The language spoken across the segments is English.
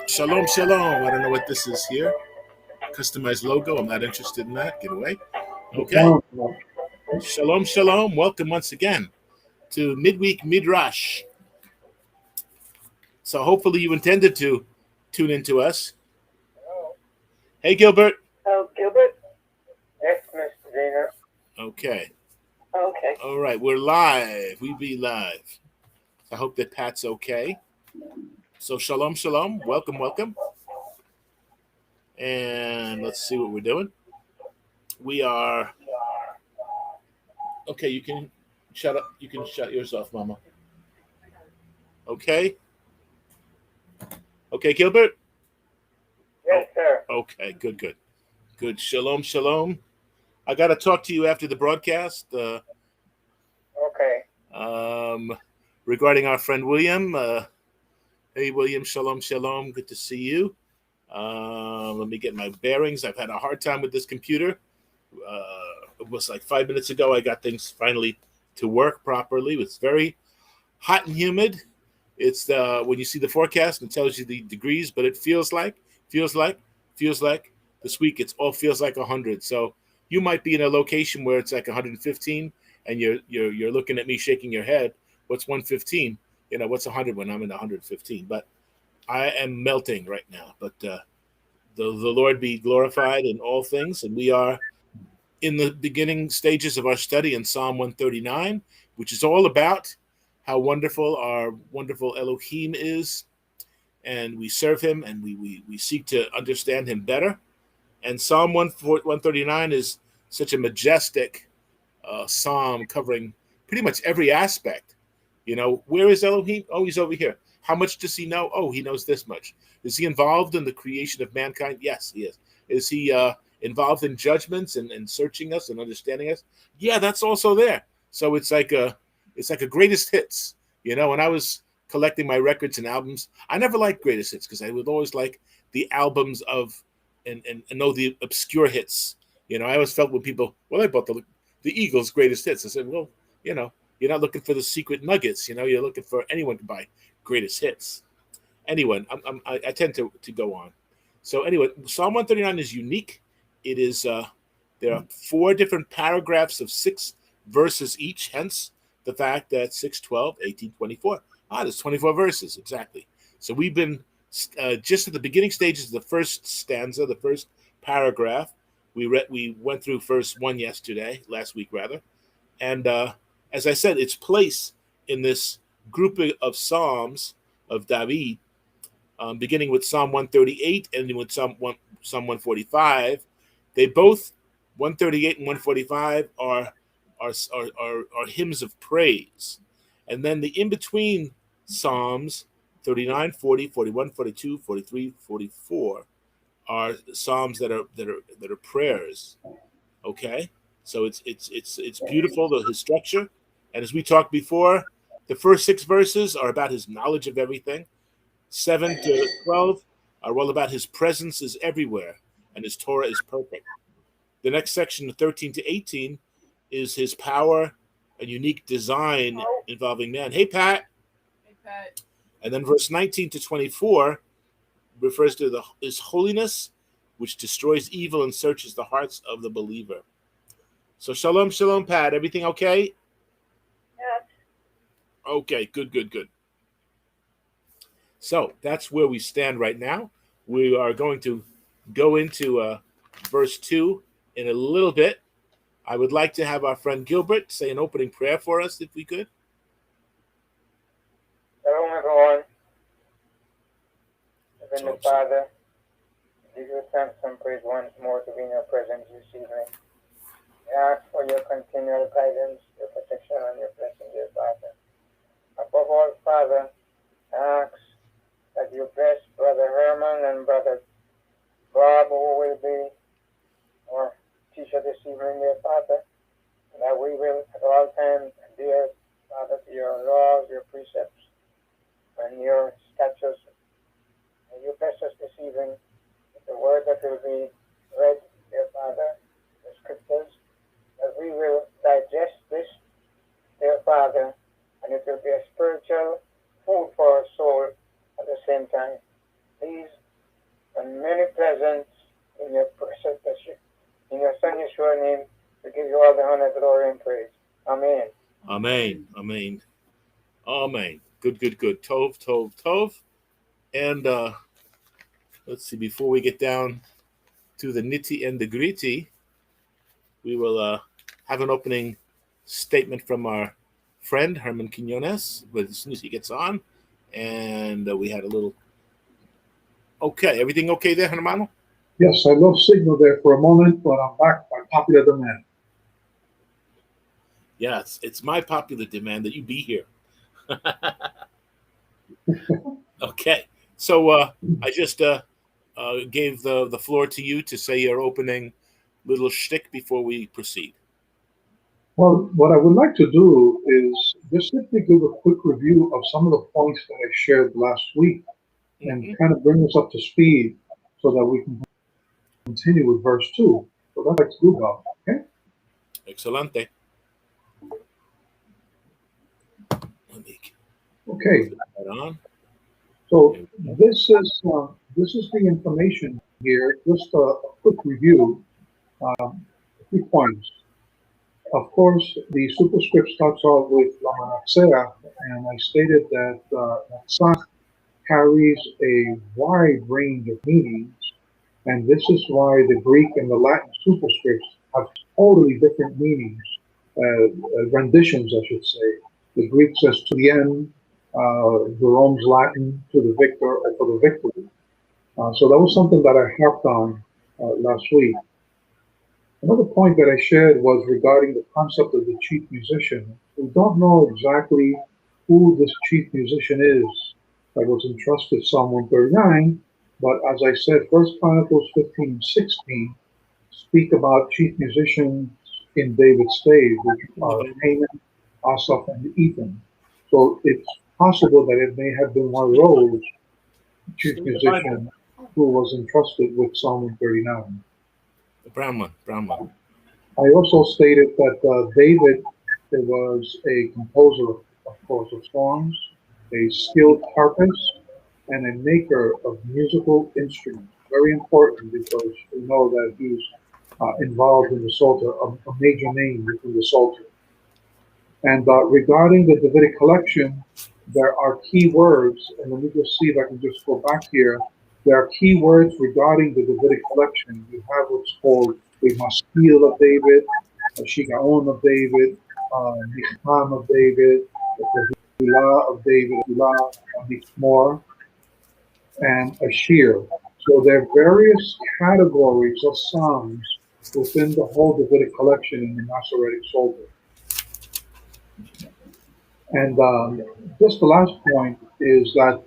Shalom, shalom. I don't know what this is here. Customized logo. I'm not interested in that. Get away. Okay. Shalom, shalom. Welcome once again to Midweek MIDrash. So hopefully you intended to tune into us. Hey, Gilbert. Oh, Gilbert? Yes, Mr. Dana. Okay. Okay. All right. We're live. We be live. I hope that Pat's okay. So shalom, shalom. Welcome, welcome. And let's see what we're doing. We are. Okay, you can shut up. You can shut yours off, Mama. Okay. Okay, Gilbert. Yes, sir. Okay, good, good, good. Shalom, shalom. I got to talk to you after the broadcast. Okay. Regarding our friend William. Hey, William. Shalom, shalom. Good to see you. Let me get my bearings. I've had a hard time with this computer. It was like 5 minutes ago. I got things finally to work properly. It's very hot and humid. It's when you see the forecast, it tells you the degrees, but it feels like this week it's all feels like 100. So you might be in a location where it's like 115, and you're looking at me shaking your head. What's 115? What's 100 when I'm in 115? But I am melting right now. But the Lord be glorified in all things, and we are in the beginning stages of our study in Psalm 139, which is all about how wonderful our wonderful Elohim is, and we serve him, and we seek to understand him better. And Psalm 139 is such a majestic psalm covering pretty much every aspect. Where is Elohim? Oh, he's over here. How much does he know? Oh, he knows this much. Is he involved in the creation of mankind? Yes, he is. Is he involved in judgments and searching us and understanding us? Yeah, that's also there. So it's like a greatest hits. When I was collecting my records and albums, I never liked greatest hits because I would always like the albums of and know the obscure hits. I always felt when people, well, I bought the Eagles' greatest hits. I said, well, you're not looking for the secret nuggets. You're looking for anyone to buy greatest hits. Anyway, I tend to go on. So anyway, Psalm 139 is unique. It is there are 4 different paragraphs of 6 verses each. Hence the fact that 6, 12, 18, 24. There's 24 verses exactly. So we've been just at the beginning stages of the first stanza, the first paragraph. We went through verse 1 last week rather, and as I said, its place in this group of psalms of David, beginning with Psalm 138, ending with Psalm 145. They both 138 and 145 are hymns of praise, and then the in between Psalms 39, 40, 41, 42, 43, 44 are psalms that are prayers. Okay, so it's beautiful, his structure, and as we talked before, the first 6 verses are about his knowledge of everything. 7 to 12 are all about his presence is everywhere and his Torah is perfect. The next section, 13 to 18, is his power and unique design involving man. Hey, Pat. Hey, Pat. And then verse 19 to 24 refers to his holiness, which destroys evil and searches the hearts of the believer. So shalom, shalom, Pat. Everything okay? Yes. Okay, good, good, good. So that's where we stand right now. We are going to go into verse 2 in a little bit. I would like to have our friend Gilbert say an opening prayer for us, if we could. Shalom, everyone. Heavenly Father, give you thanks and praise once more to be in your presence this evening. I ask for your continual guidance, your protection, and your blessing, dear Father. Above all, Father, I ask that you bless Brother Herman and Brother Bob, who will be our teacher this evening, dear Father, and that we will at all times adhere, Father, to your laws, your precepts, and your statutes. And you bless us this evening with the word that will be read, dear Father, the scriptures, that we will digest this, dear Father, and it will be a spiritual food for our soul at the same time. Please and many presents in your in your Son Yeshua name. We give you all the honor, glory, and praise. Amen. Amen. Amen. Amen. Good, good, good. Tov, Tov, Tov. And let's see, before we get down to the nitty and the gritty, we will have an opening statement from our friend, Herman Quinones, as soon as he gets on. And we had a little... Okay, everything okay there, Hermano? Yes, I lost signal there for a moment, but I'm back by popular demand. Yes, it's my popular demand that you be here. Okay, so I just gave the floor to you to say your opening little shtick before we proceed. Well, what I would like to do is just simply give a quick review of some of the points that I shared last week and kind of bring us up to speed so that we can continue with verse 2. So that's what I'd like to do, Bob. Okay? Excelente. Okay. Put that on. So this is the information here. Just a quick review. 3 points. Of course, the superscript starts off with La Manaxera, and I stated that Natsach carries a wide range of meanings, and this is why the Greek and the Latin superscripts have totally different meanings, renditions, I should say. The Greek says to the end, Jerome's Latin to the victor or for the victory. So that was something that I harped on last week. Another point that I shared was regarding the concept of the chief musician. We don't know exactly who this chief musician is that was entrusted Psalm 139, but as I said, 1 Chronicles 15 and 16 speak about chief musicians in David's days, which are Haman, Asaph, and Ethan. So it's possible that it may have been one of those chief musicians who was entrusted with Psalm 139. The brown one. I also stated that David was a composer, of course, of songs, a skilled harpist, and a maker of musical instruments. Very important because we know that he's involved in the Psalter, a major name within the Psalter. And regarding the Davidic collection, there are key words, and let me just see if I can just go back here. There are key words regarding the Davidic collection. You have what's called a Maskil of David, a Shigaon of David, Micham of David, the Tehillah of David, a Mizmor, and a Shir. So there are various categories of psalms within the whole Davidic collection in the Masoretic Psalter. And just the last point is that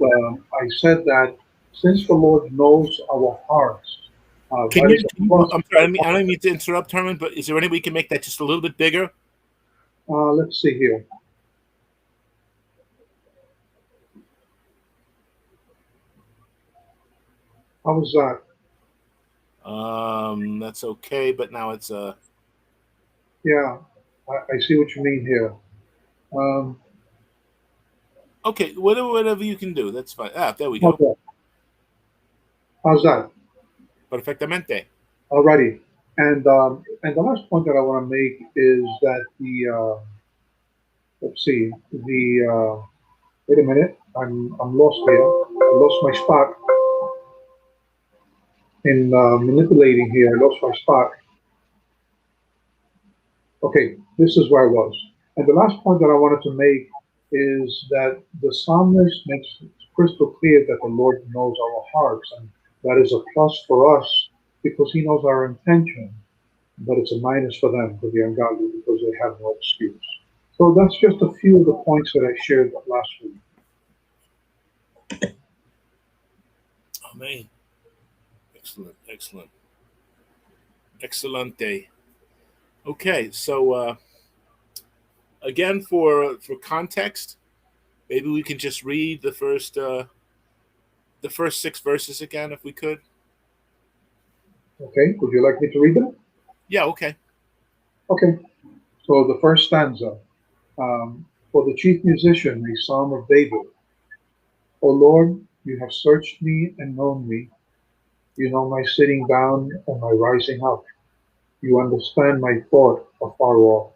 I said that since the Lord knows our hearts, I'm sorry, I don't mean to interrupt, Herman, but is there any way we can make that just a little bit bigger? Let's see here. How was that? That's okay, but now it's Yeah, I see what you mean here. okay, whatever you can do, that's fine. There we go. Okay. How's that? Perfectamente. Alrighty. And the last point that I want to make is that let's see, wait a minute, I'm lost here. I lost my spot in manipulating here. I lost my spot. Okay, this is where I was. And the last point that I wanted to make is that the psalmist makes it crystal clear that the Lord knows our hearts, and that is a plus for us because he knows our intention, but it's a minus for them, for the ungodly, because they have no excuse. So that's just a few of the points that I shared last week. Amen. Excellent. Excelente. Okay, so again, for context, maybe we can just read the first 6 verses again, if we could. Okay, would you like me to read them? Yeah, okay. Okay, so the first stanza. For the chief musician, a psalm of David. O Lord, you have searched me and known me. You know my sitting down and my rising up. You understand my thought afar off.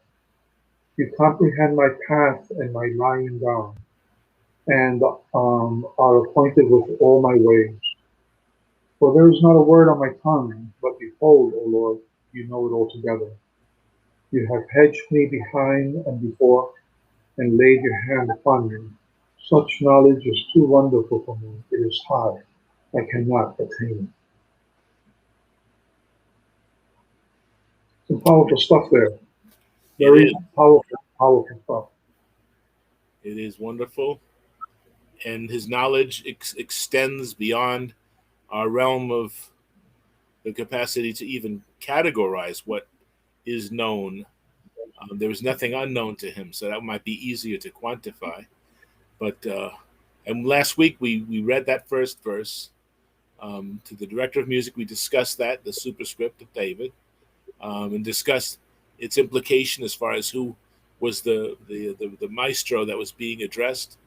You comprehend my path and my lying down, and are acquainted with all my ways. For there is not a word on my tongue, but behold, O Lord, you know it altogether. You have hedged me behind and before, and laid your hand upon me. Such knowledge is too wonderful for me. It is high. I cannot attain it. Some powerful stuff there. It Very is. powerful, powerful stuff. It is wonderful, and his knowledge extends beyond our realm of the capacity to even categorize what is known. There is nothing unknown to him, so that might be easier to quantify. But and last week we read that first verse to the director of music. We discussed that, the superscript of David, and discussed its implication as far as who was the maestro that was being addressed.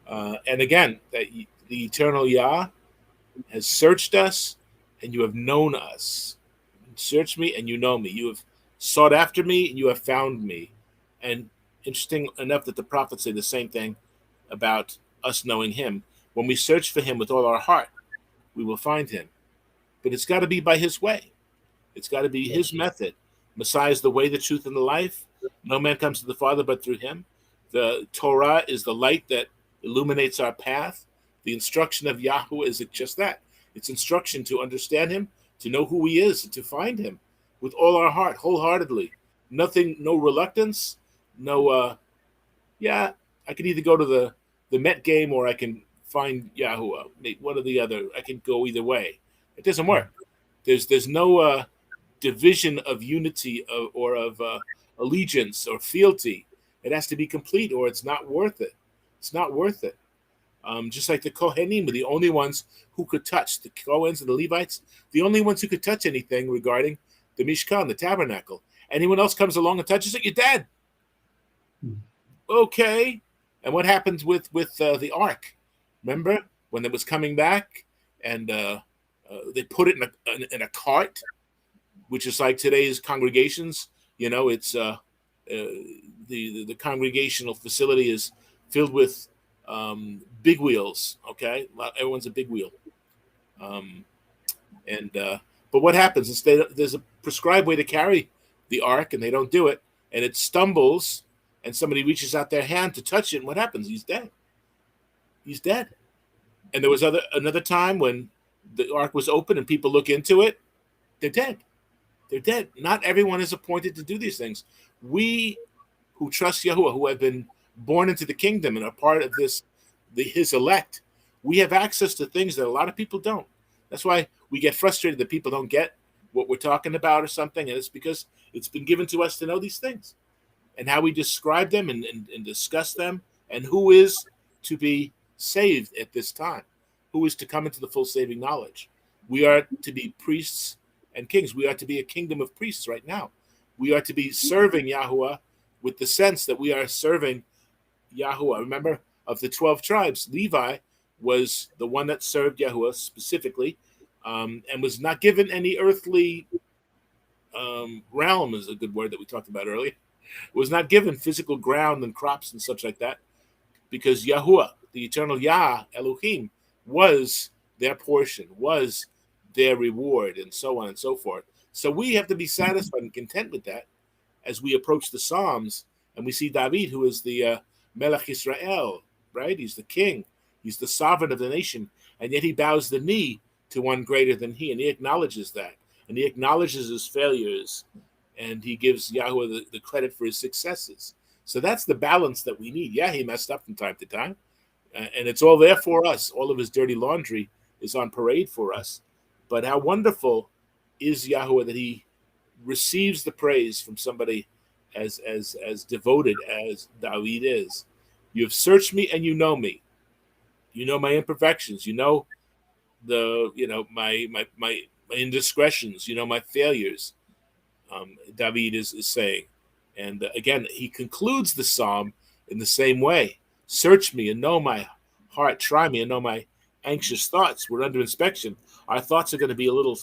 And again, that the eternal Yah has searched us, and you have known us. Search me, and you know me. You have sought after me, and you have found me. And interesting enough that the prophets say the same thing about us knowing him. When we search for him with all our heart, we will find him. But it's got to be by his way. It's got to be his method. Messiah is the way, the truth, and the life. No man comes to the Father but through him. The Torah is the light that illuminates our path. The instruction of Yahweh is just that. It's instruction to understand him, to know who he is, and to find him with all our heart, wholeheartedly. Nothing, no reluctance, no, yeah, I can either go to the Met game or I can find Yahuwah. One or the other. I can go either way. It doesn't work. There's no division of unity or of allegiance or fealty. It has to be complete, or it's not worth it. It's not worth it. Just like the Kohanim were the only ones who could touch, the Kohens and the Levites, the only ones who could touch anything regarding the Mishkan, the tabernacle. Anyone else comes along and touches it, you're dead. Okay. And what happens with the ark? Remember when it was coming back, and they put it in a cart, which is like today's congregations. You know, it's the congregational facility is filled with big wheels. Okay, everyone's a big wheel. But what happens? Instead, there's a prescribed way to carry the ark, and they don't do it, and it stumbles, and somebody reaches out their hand to touch it, and what happens? He's dead. He's dead. And there was another time when the ark was open and people look into it, they're dead. They're dead. Not everyone is appointed to do these things. We who trust Yahuwah, who have been born into the kingdom and are part of his elect, we have access to things that a lot of people don't. That's why we get frustrated that people don't get what we're talking about or something, and it's because it's been given to us to know these things and how we describe them and discuss them, and who is to be saved at this time, who is to come into the full saving knowledge. We are to be priests and kings. We are to be a kingdom of priests right now. We are to be serving Yahuwah with the sense that we are serving Yahuwah. Remember, of the 12 tribes, Levi was the one that served Yahuwah specifically, and was not given any earthly realm, is a good word that we talked about earlier. Was not given physical ground and crops and such like that, because Yahuwah, the eternal Yah, Elohim, was their portion, was their reward, and so on and so forth. So we have to be satisfied and content with that as we approach the Psalms, and we see David, who is the Melech Israel, right? He's the king. He's the sovereign of the nation, and yet he bows the knee to one greater than he, and he acknowledges that, and he acknowledges his failures, and he gives Yahweh the credit for his successes. So that's the balance that we need. Yeah, he messed up from time to time, and it's all there for us. All of his dirty laundry is on parade for us. But how wonderful is Yahweh that he receives the praise from somebody as devoted as David is. You have searched me and you know me. You know my imperfections. You know my indiscretions. You know my failures. David is saying, and again he concludes the psalm in the same way. Search me and know my heart. Try me and know my anxious thoughts. We're under inspection. Our thoughts are going to be a little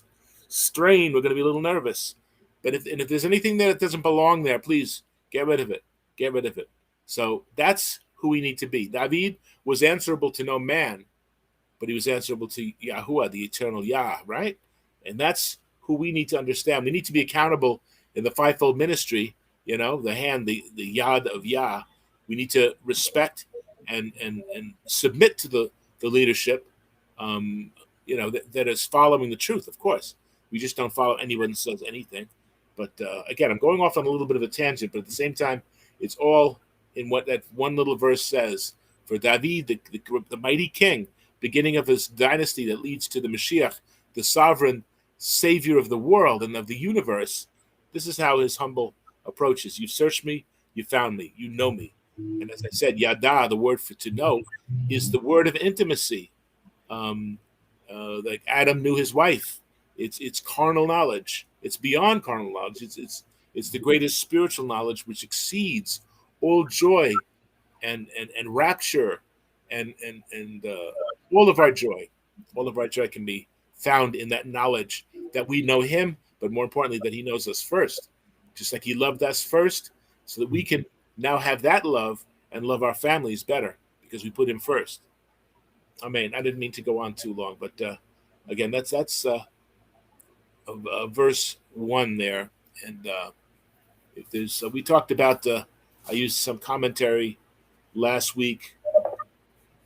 strained. We're going to be a little nervous. But if there's anything that doesn't belong there, please get rid of it. Get rid of it. So that's who we need to be. David was answerable to no man, but he was answerable to Yahuwah, the eternal Yah, right? And that's who we need to understand. We need to be accountable in the fivefold ministry, the hand, the Yad of Yah. We need to respect and submit to the leadership, that is following the truth, of course. We just don't follow anyone who says anything. But again, I'm going off on a little bit of a tangent, but at the same time, it's all in what that one little verse says. For David, the mighty king, beginning of his dynasty that leads to the Mashiach, the sovereign savior of the world and of the universe, this is how his humble approach is. You searched me, you found me, you know me. And as I said, yada, the word for to know, is the word of intimacy. Like Adam knew his wife. It's carnal knowledge. It's beyond carnal knowledge. It's the greatest spiritual knowledge, which exceeds all joy and rapture and all of our joy. All of our joy can be found in that knowledge that we know him, but more importantly, that he knows us first. Just like he loved us first, so that we can now have that love and love our families better because we put him first. I mean, I didn't mean to go on too long, but again, that's verse 1 there. And if there's, we talked about, I used some commentary last week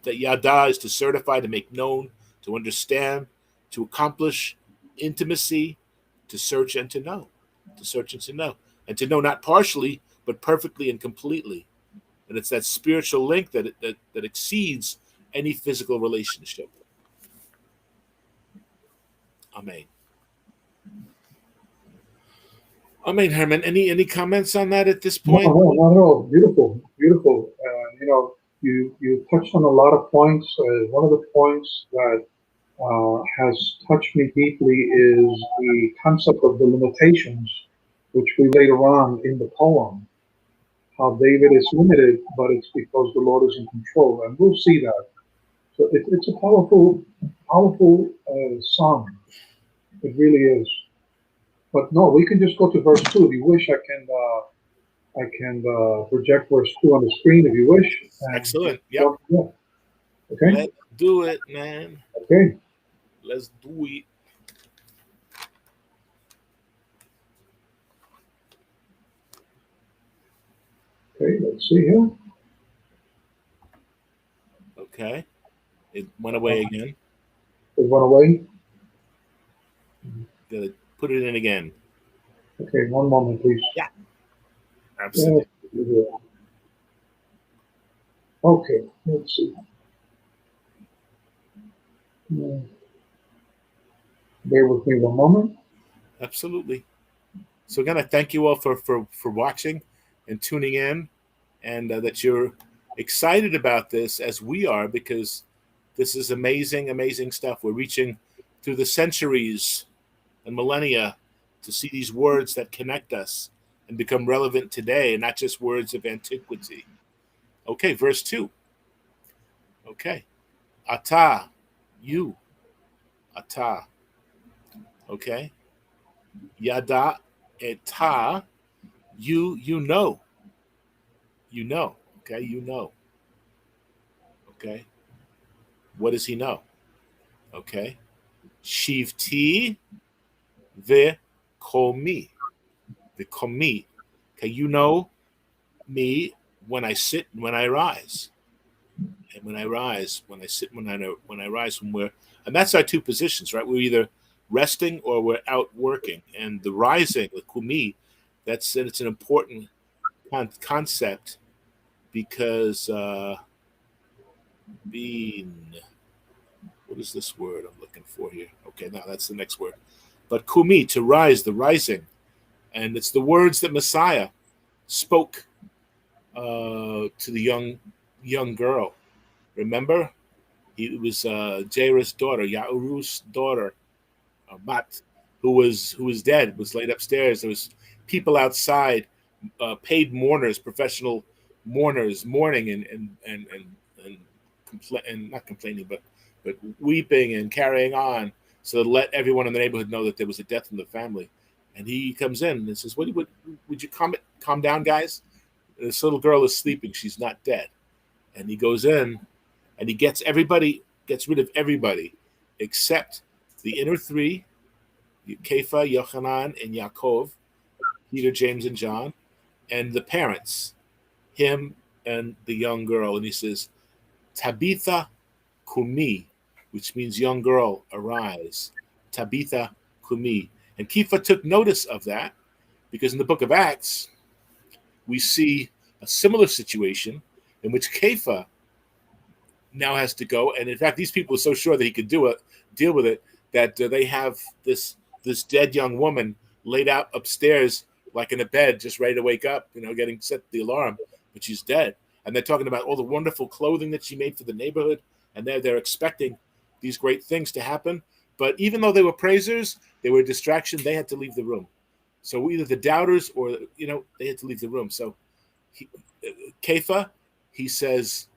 that yada is to certify, to make known, to understand, to accomplish intimacy, to search and to know, and to know not partially, but perfectly and completely. And it's that spiritual link that exceeds any physical relationship. Amen. Amen, Herman. Any comments on that at this point? No, not at all. Beautiful. You touched on a lot of points. One of the points that has touched me deeply is the concept of the limitations, which we later on in the poem, how David is limited, but it's because the Lord is in control, and we'll see that. So it's a powerful song. It really is. But no, we can just go to verse 2 if you wish. I can project verse 2 on the screen if you wish. Excellent. Yep. Yeah. Okay. Let's do it, man. Okay. Let's do it. Okay, let's see here. Okay. It went away again. It went away? Gotta put it in again. Okay, one moment, please. Yeah. Absolutely. Yeah. Okay, let's see. Bear with me one moment. Absolutely. So again, I thank you all for watching and tuning in, and that you're excited about this as we are, because this is amazing, amazing stuff. We're reaching through the centuries and millennia to see these words that connect us and become relevant today, and not just words of antiquity. Okay, verse 2. Okay. Ata, you. Ata. Okay. Yada eta, you know. You know. Okay, you know. Okay. What does he know? Okay. Shivti v'komi. V'komi. Okay, you know me when I sit, when I rise. And when I rise, when I sit, when I rise from where, and that's our two positions, right? We're either resting or we're out working. And the rising, the kumi, it's an important concept, because being, what is this word I'm looking for here? Okay, now that's the next word. But kumi, to rise, the rising. And it's the words that Messiah spoke to the young girl. Remember? It was Jairus' daughter, Yairus' daughter, Bat, who was dead, was laid upstairs. There was people outside, paid mourners, professional mourners, mourning and not complaining, but weeping and carrying on. so to let everyone in the neighborhood know that there was a death in the family. And he comes in and says, would you calm down, guys? This little girl is sleeping. She's not dead. And he goes in and he gets rid of everybody except the inner three, Kepha, Yochanan, and Yaakov, Peter, James, and John, and the parents, him and the young girl. And he says, Tabitha Kumi, which means young girl, arise. Tabitha Kumi. And Kepha took notice of that because in the book of Acts, we see a similar situation in which Kepha now has to go. And in fact, these people are so sure that he could deal with it, that they have this dead young woman laid out upstairs like in a bed, just ready to wake up, getting set the alarm, but she's dead. And they're talking about all the wonderful clothing that she made for the neighborhood, and they're expecting these great things to happen. But even though they were praisers, they were a distraction. They had to leave the room. So either the doubters or they had to leave the room. So Kepha, he says,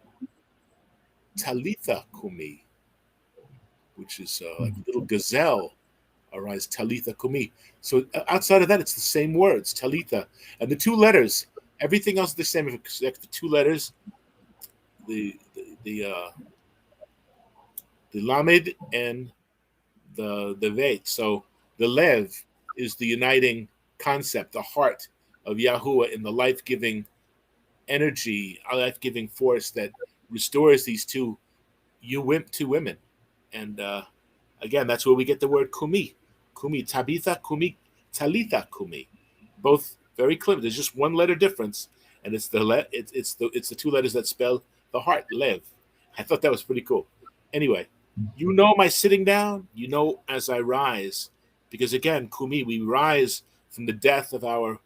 Talitha Kumi, which is like a little gazelle, arise, Talitha Kumi. So outside of that, it's the same words, Talitha. And the two letters, everything else is the same except the two letters, the Lamed and the Veit. So the Lev is the uniting concept, the heart of Yahuwah in the life-giving energy, a life-giving force that restores these two women. And again, that's where we get the word Kumi. Kumi, Tabitha Kumi, Talitha Kumi. Both very clear. There's just one letter difference, and it's the two letters that spell the heart, Lev. I thought that was pretty cool. Anyway, my sitting down, as I rise. Because again, Kumi, we rise from the death of our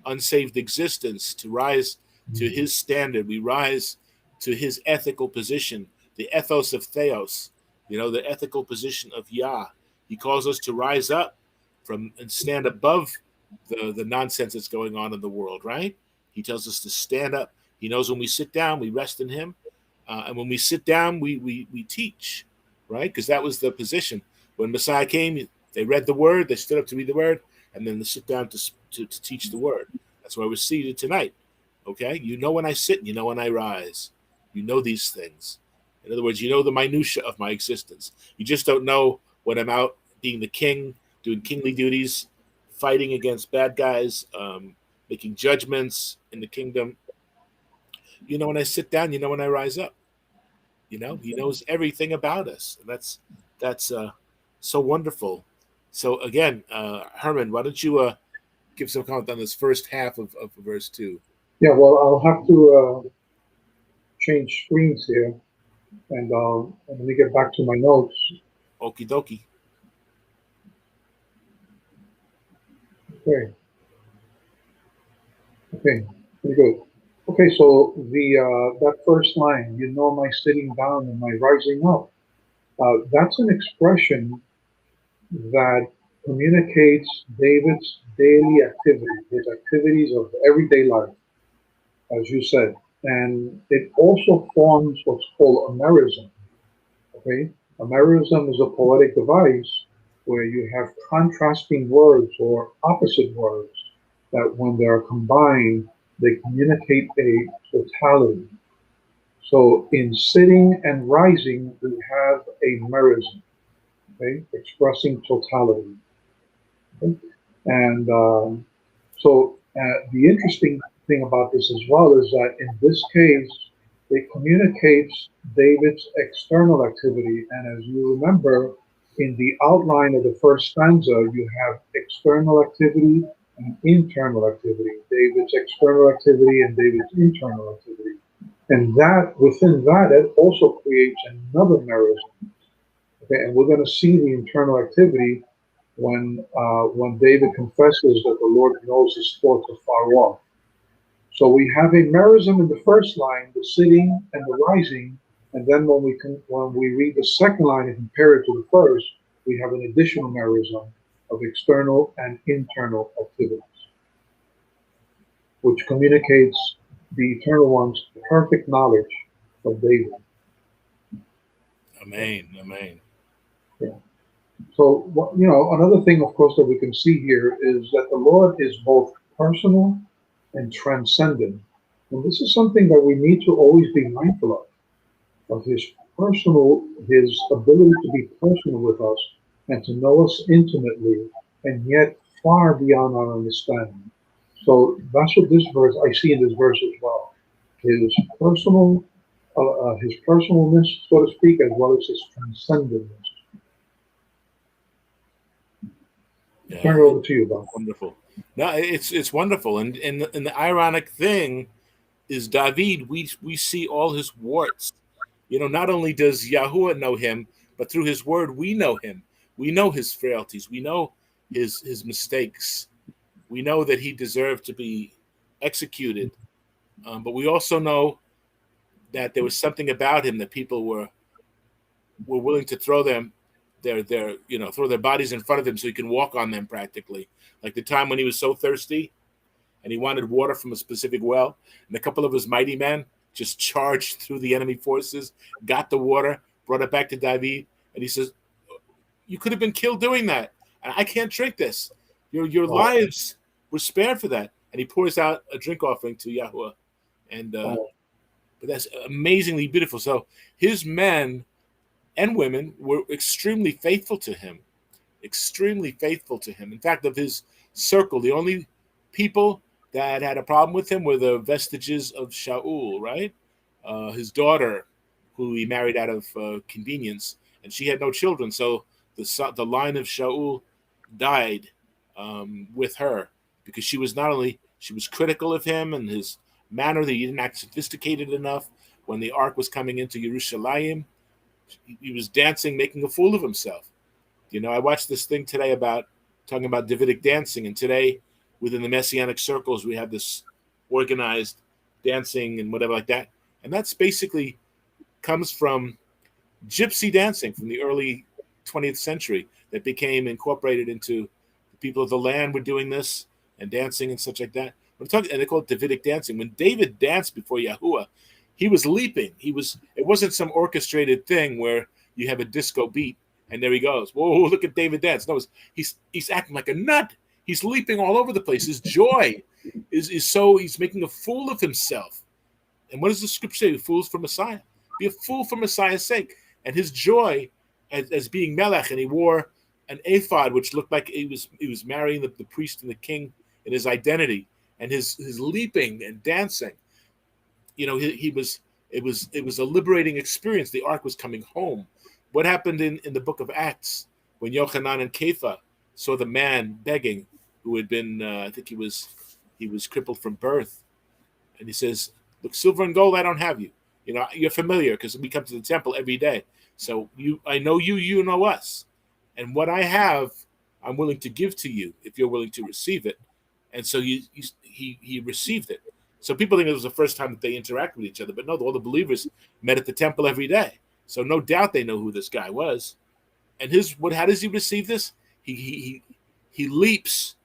unsaved existence to rise to his standard. We rise to his ethical position, the ethos of Theos, the ethical position of Yah. He calls us to rise up and stand above the nonsense that's going on in the world, right? He tells us to stand up. He knows when we sit down, we rest in him. And when we sit down, we teach, right? Because that was the position. When Messiah came, they read the word, they stood up to read the word, and then they sit down to teach the word. That's why we're seated tonight, okay? When I sit, when I rise. You know these things. In other words, the minutia of my existence. You just don't know when I'm out being the king, doing kingly duties, fighting against bad guys, making judgments in the kingdom. When I sit down, when I rise up. He knows everything about us. And that's so wonderful. So again, Herman, why don't you give some comment on this first half of verse 2? Yeah, well, I'll have to change screens here, and let me get back to my notes. Okie dokie. Okay, pretty good. Okay, so that first line, my sitting down and my rising up, that's an expression that communicates David's daily activity, his activities of everyday life, as you said. And it also forms what's called a merism. Okay? A merism is a poetic device where you have contrasting words or opposite words that when they're combined, they communicate a totality. So in sitting and rising, we have a merism, okay, expressing totality. Okay? And so the interesting thing about this as well is that in this case, it communicates David's external activity. And as you remember, in the outline of the first stanza, you have external activity and internal activity, David's external activity and David's internal activity. And that within that, it also creates another merism. Okay, and we're going to see the internal activity when David confesses that the Lord knows his thoughts are far off. So we have a merism in the first line, the sitting and the rising, and then when we read the second line and compare it to the first, we have an additional merism of external and internal activities, which communicates the Eternal One's perfect knowledge of David. Amen. Amen. Yeah. So, another thing, of course, that we can see here is that the Lord is both personal and transcendent. And this is something that we need to always be mindful of his ability to be personal with us and to know us intimately and yet far beyond our understanding. So that's what this verse, I see in this verse as well. His personal, his personalness, so to speak, as well as his transcendentness. Yeah, Turn it over to you, Bob. wonderful. No, it's wonderful, and the ironic thing is David. We see all his warts. Not only does Yahuwah know him, but through his word we know him. We know his frailties. We know his mistakes. We know that he deserved to be executed. But we also know that there was something about him that people were willing to throw throw their bodies in front of him so he can walk on them practically. Like the time when he was so thirsty and he wanted water from a specific well, and a couple of his mighty men just charged through the enemy forces, got the water, brought it back to David, and he says, "You could have been killed doing that. I can't drink this. Your lives were spared for that." And he pours out a drink offering to Yahuwah, and but that's amazingly beautiful. So his men and women were extremely faithful to him, extremely faithful to him. In fact, of his circle, the only people that had a problem with him were the vestiges of Shaul, right? His daughter, who he married out of convenience, and she had no children. So the line of Shaul died with her because she was critical of him and his manner that he didn't act sophisticated enough. When the ark was coming into Yerushalayim, he was dancing, making a fool of himself. I watched this thing today talking about Davidic dancing, and today within the Messianic circles we have this organized dancing and whatever like that, and that's basically comes from gypsy dancing from the early 20th century that became incorporated into the people of the land were doing this and dancing and such like that. And they call it Davidic dancing. When David danced before Yahuwah, he was leaping. It wasn't some orchestrated thing where you have a disco beat and there he goes. Whoa, look at David dance. No, he's acting like a nut. He's leaping all over the place. His joy is so he's making a fool of himself. And what does the scripture say? Fools for Messiah. Be a fool for Messiah's sake. And his joy as being Melech, and he wore an ephod, which looked like he was marrying the priest and the king in his identity, and his leaping and dancing. It was a liberating experience. The ark was coming home. What happened in the book of Acts when Yochanan and Kepha saw the man begging who had been I think he was crippled from birth, and he says, "Look, silver and gold I don't have you. You're familiar because we come to the temple every day. So I know you, you know us, and what I have, I'm willing to give to you if you're willing to receive it." And so he received it. So people think it was the first time that they interacted with each other, but no, all the believers met at the temple every day. So no doubt they know who this guy was. And how does he receive this? He leaps.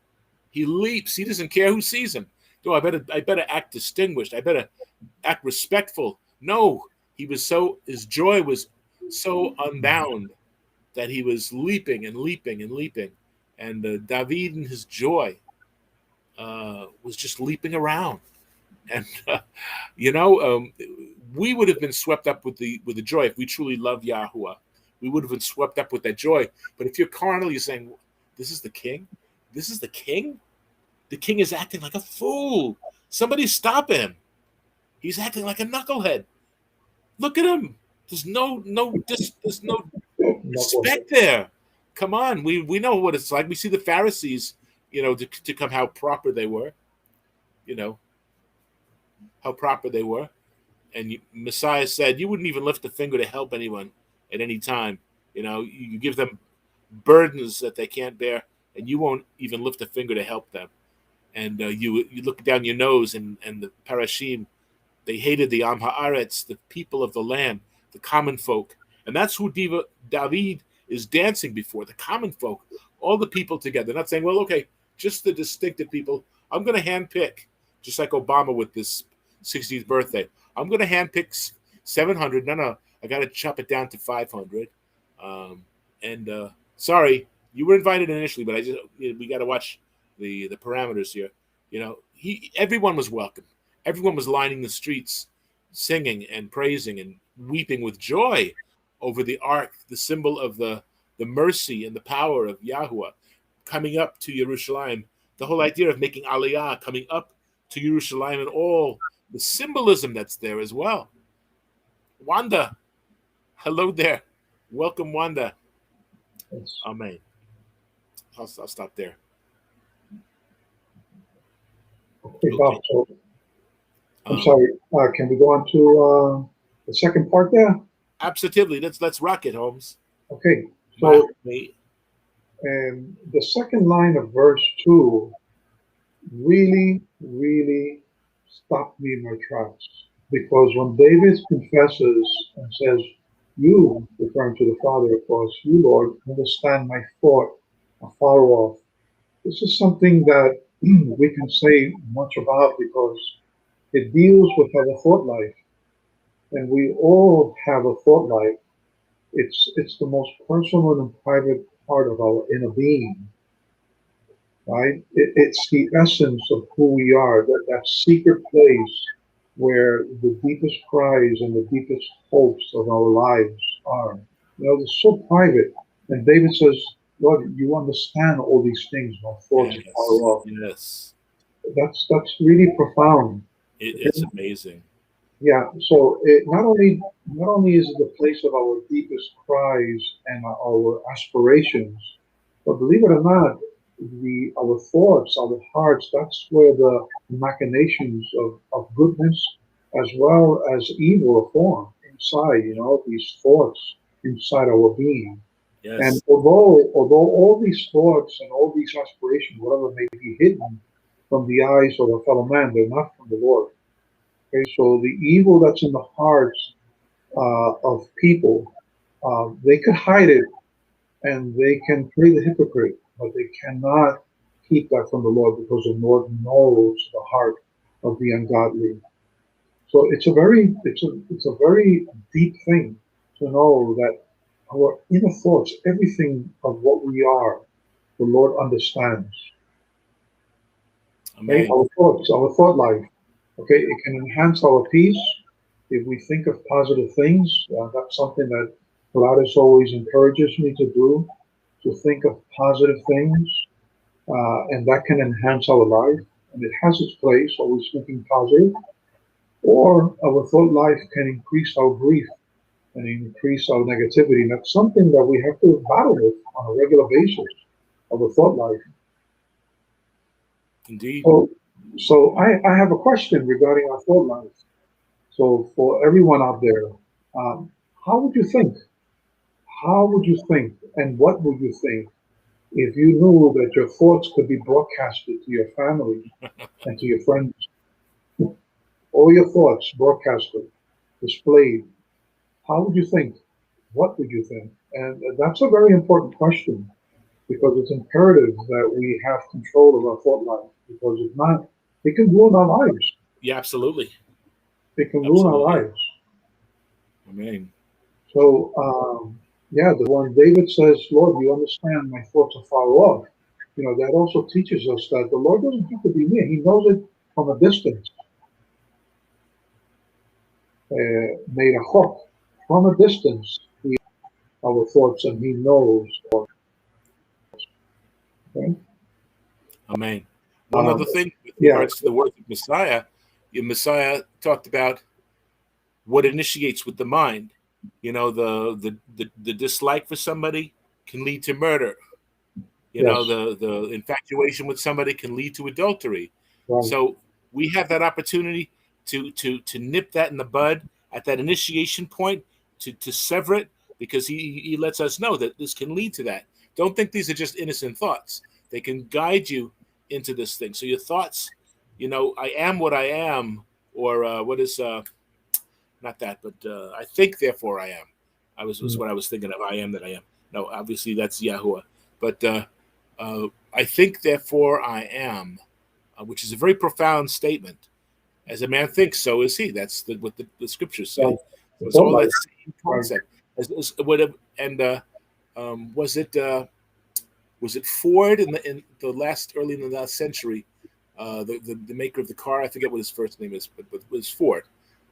He leaps. He doesn't care who sees him. No, I better act distinguished. I better act respectful. No, his joy was so unbound that he was leaping and leaping and leaping. And David in his joy was just leaping around. And we would have been swept up with the joy if we truly love Yahuwah. We would have been swept up with that joy. But if you're carnal, you're saying, "This is the king. This is the king. The king is acting like a fool. Somebody stop him. He's acting like a knucklehead. Look at him. There's no respect there. Come on, we know what it's like. We see the Pharisees, to come how proper they were. How proper they were. And Messiah said, you wouldn't even lift a finger to help anyone at any time. You give them burdens that they can't bear, and you won't even lift a finger to help them. And you look down your nose, and the Parashim, they hated the Am Haaretz, the people of the land, the common folk. And that's who David is dancing before, the common folk, all the people together. Not saying, well, okay, just the distinctive people. I'm going to handpick, just like Obama with this 60th birthday. I'm going to handpick 700. No, I got to chop it down to 500. And sorry, you were invited initially, but we got to watch the parameters here. Everyone was welcome. Everyone was lining the streets, singing and praising and weeping with joy over the ark, the symbol of the mercy and the power of Yahuwah coming up to Jerusalem. The whole idea of making Aliyah, coming up to Jerusalem, and all the symbolism that's there as well. Wanda, hello there. Welcome, Wanda. Yes. Amen. I'll stop there. Okay, Bob. So, I'm sorry. Can we go on to the second part there? Absolutely. Let's rock it, Holmes. Okay. So, the second line of verse 2 really, really stopped me in my tracks, because when David confesses and says, "You," referring to the Father, of course, "you, Lord, understand my thought afar off." This is something that we can say much about, because it deals with our thought life, and we all have a thought life. It's the most personal and private part of our inner being, right? It's the essence of who we are, that secret place where the deepest cries and the deepest hopes of our lives are. It's so private. And David says, "Lord, you understand all these things, my thoughts are far off." Yes. That's really profound. It's amazing. Yeah. So not only is it the place of our deepest cries and our aspirations, but believe it or not, our thoughts, our hearts, that's where the machinations of goodness as well as evil are formed inside, these thoughts inside our being. Yes. And although all these thoughts and all these aspirations, whatever may be hidden from the eyes of a fellow man, they're not from the Lord. Okay, so the evil that's in the hearts of people, they could hide it and they can play the hypocrite, but they cannot keep that from the Lord, because the Lord knows the heart of the ungodly. So it's a very deep thing to know that our inner thoughts, everything of what we are, the Lord understands. Okay? Our thoughts, our thought life. Okay, it can enhance our peace if we think of positive things. That's something that Pilatus always encourages me to do, to think of positive things, and that can enhance our life. And it has its place, always thinking positive. Or our thought life can increase our grief and increase our negativity. And that's something that we have to battle with on a regular basis, our thought life. Indeed. So I have a question regarding our thought life. So for everyone out there, how would you think? How would you think, and what would you think, if you knew that your thoughts could be broadcasted to your family and to your friends? All your thoughts broadcasted, displayed. How would you think? What would you think? And that's a very important question, because it's imperative that we have control of our thought life, because if not, it can ruin our lives. Yeah, absolutely. It can ruin our lives. Amen. So, the one David says, "Lord, you understand my thoughts are far off." That also teaches us that the Lord doesn't have to be near. He knows it from a distance. Made a hook from a distance, our thoughts, and He knows. Okay? Amen. One other thing with regards to the words of Messiah, Messiah talked about what initiates with the mind. The dislike for somebody can lead to murder. The infatuation with somebody can lead to adultery. Right. So we have that opportunity to nip that in the bud at that initiation point, to sever it, because he lets us know that this can lead to that. Don't think these are just innocent thoughts. They can guide you into this thing. So your thoughts, I am what I am, or what is not that, but I think, therefore I am. Was what I was thinking of. I am that I am. No, obviously that's Yahuwah. But I think, therefore I am, which is a very profound statement. As a man thinks, so is he. That's what the scriptures say. So it's all that same concept. Was it Ford in the last early in the last century? The maker of the car, I forget what his first name is, but it was Ford.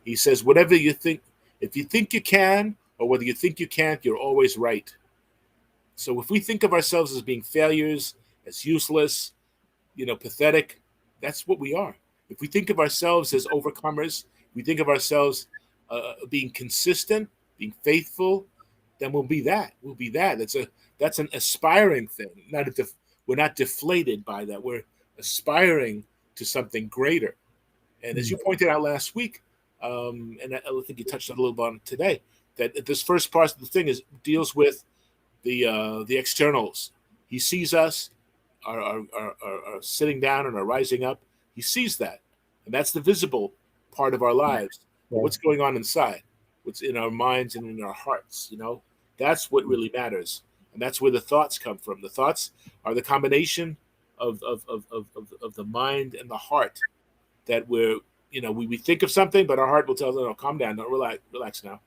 He says, whatever you think, if you think you can, or whether you think you can't, you're always right. So if we think of ourselves as being failures, as useless, pathetic, that's what we are. If we think of ourselves as overcomers, we think of ourselves being consistent, being faithful, then we'll be that. We'll be that. That's an aspiring thing. We're not deflated by that. We're aspiring to something greater. And as you pointed out last week, and I think you touched on a little bit on it today, that this first part of the thing deals with the externals. He sees us are sitting down and are rising up. He sees that, and that's the visible part of our lives. But what's going on inside? What's in our minds and in our hearts? That's what really matters, and that's where the thoughts come from. The thoughts are the combination of the mind and the heart. That we think of something, but our heart will tell us, "No, calm down, don't relax now,"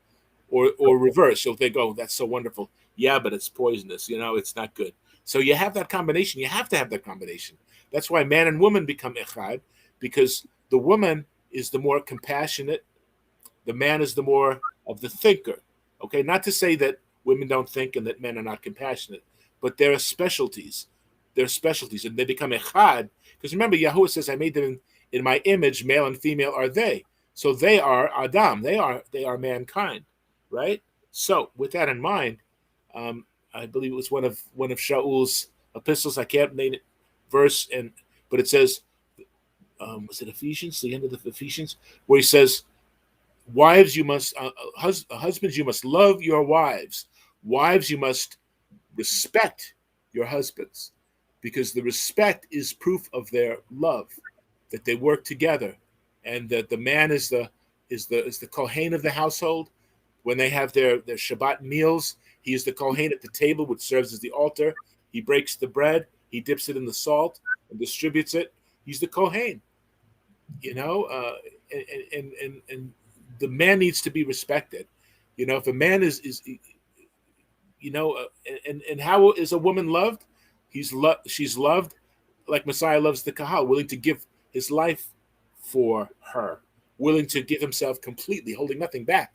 or reverse. So if they go, "That's so wonderful," yeah, but it's poisonous. It's not good. So you have that combination. You have to have that combination. That's why man and woman become echad, because the woman is the more compassionate, the man is the more of the thinker. Okay, not to say that women don't think and that men are not compassionate, but there are specialties. There are specialties, and they become echad. Because remember, Yahuwah says, "I made them in my image, male and female are they." So they are Adam. They are mankind, right? So with that in mind, I believe it was one of Shaul's epistles. I can't name it verse, but it says, was it Ephesians? The end of the Ephesians, where he says, "Wives, you must husbands, you must love your wives. Wives, you must respect your husbands, because the respect is proof of their love, that they work together, and that the man is the kohen of the household. When they have their Shabbat meals, he is the kohen at the table, which serves as the altar. He breaks the bread, he dips it in the salt, and distributes it. He's the kohen, and the man needs to be respected. If a man is and how is a woman loved? She's loved like Messiah loves the kahal, willing to give his life for her, willing to give himself completely, holding nothing back.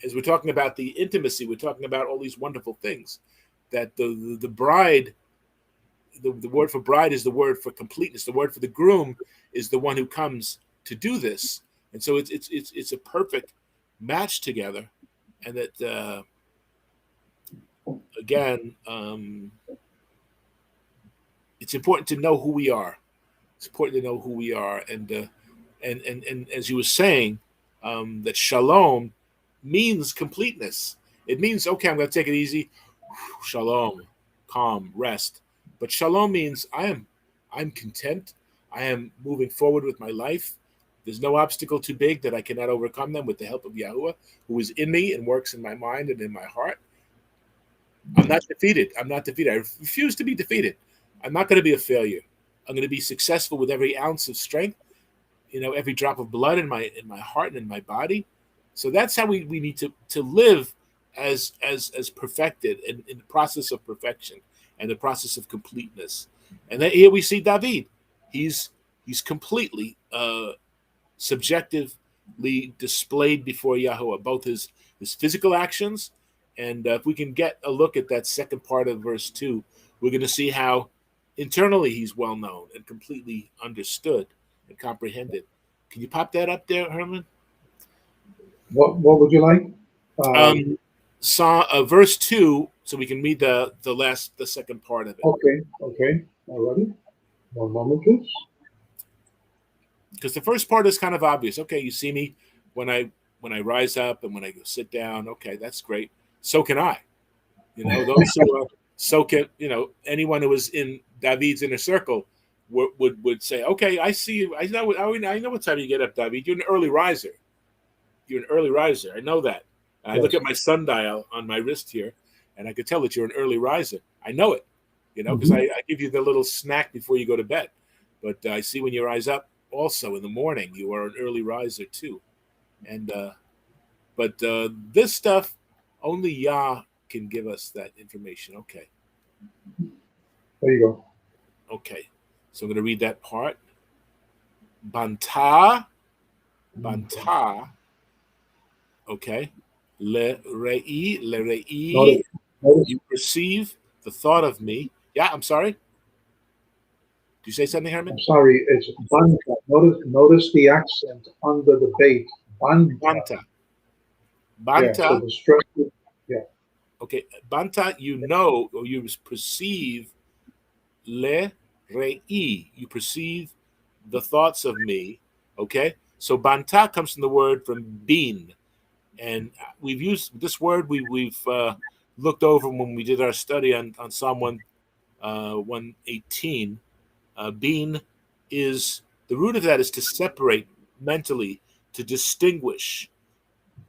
As we're talking about the intimacy, we're talking about all these wonderful things. That the bride, the word for bride is the word for completeness. The word for the groom is the one who comes to do this, and so it's a perfect match together. And that again, it's important to know who we are. It's important to know who we are, and as you were saying, that shalom means completeness. It means, okay, I'm going to take it easy. Shalom, calm, rest. But shalom means I'm content. I am moving forward with my life. There's no obstacle too big that I cannot overcome them with the help of Yahuwah, who is in me and works in my mind and in my heart. I'm not defeated. I'm not defeated. I refuse to be defeated. I'm not going to be a failure. I'm going to be successful with every ounce of strength, every drop of blood in my heart and in my body. So that's how we need to live as perfected in the process of perfection and the process of completeness. And then here we see David. He's completely subjectively displayed before Yahuwah, both his physical actions, and if we can get a look at that second part of verse 2, we're going to see how internally he's well known and completely understood and comprehended. Can you pop that up there, Herman? What would you like? Verse 2, so we can read the second part of it. Okay. Alrighty. One moment, please. Because the first part is kind of obvious. Okay, you see me when I rise up and when I go sit down. Okay, that's great. So can I. Those who are so can anyone who was in David's inner circle would say, okay, I see you. I know what time you get up, David. You're an early riser. I know that. And I look at my sundial on my wrist here, and I could tell that you're an early riser. I know it, because I give you the little snack before you go to bed. But I see when you rise up, also in the morning, you are an early riser too. And but this stuff only Yah can give us that information. Okay. There you go. Okay. So I'm going to read that part. Banta. Okay. Le rei. Notice, You perceive the thought of me. Yeah, I'm sorry. Did you say something, Herman? I'm sorry, it's banta. Notice the accent on the debate. Banta. Yeah, so Banta. the stress, yeah. Okay. Banta, you know, or you perceive le rei. You perceive the thoughts of me. Okay. So banta comes from the word from bean. And we've used this word we've looked over when we did our study on Psalm 118. Being is the root of that is to separate mentally, to distinguish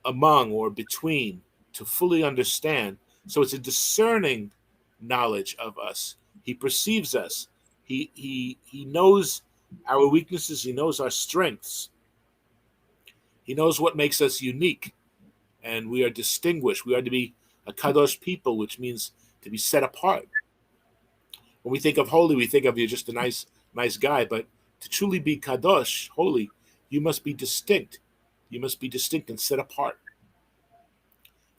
among or between, to fully understand. So it's a discerning knowledge of us. He perceives us. He knows our weaknesses. He knows our strengths. He knows what makes us unique, and we are distinguished. We are to be a kadosh people, which means to be set apart. When we think of holy, we think of you're just a nice guy. But to truly be kadosh, holy, you must be distinct. You must be distinct and set apart.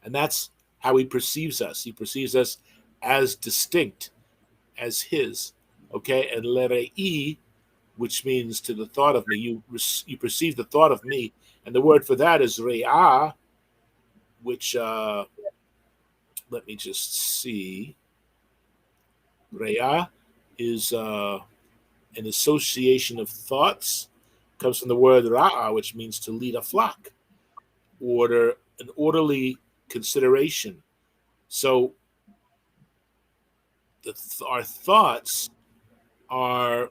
And that's how he perceives us. He perceives us as distinct, as his. Okay, and lerei, which means to the thought of me. You perceive the thought of me, and the word for that is re'ah, which let me just see. Re'ah is an association of thoughts. Comes from the word ra'ah, which means to lead a flock, an orderly consideration. So our thoughts come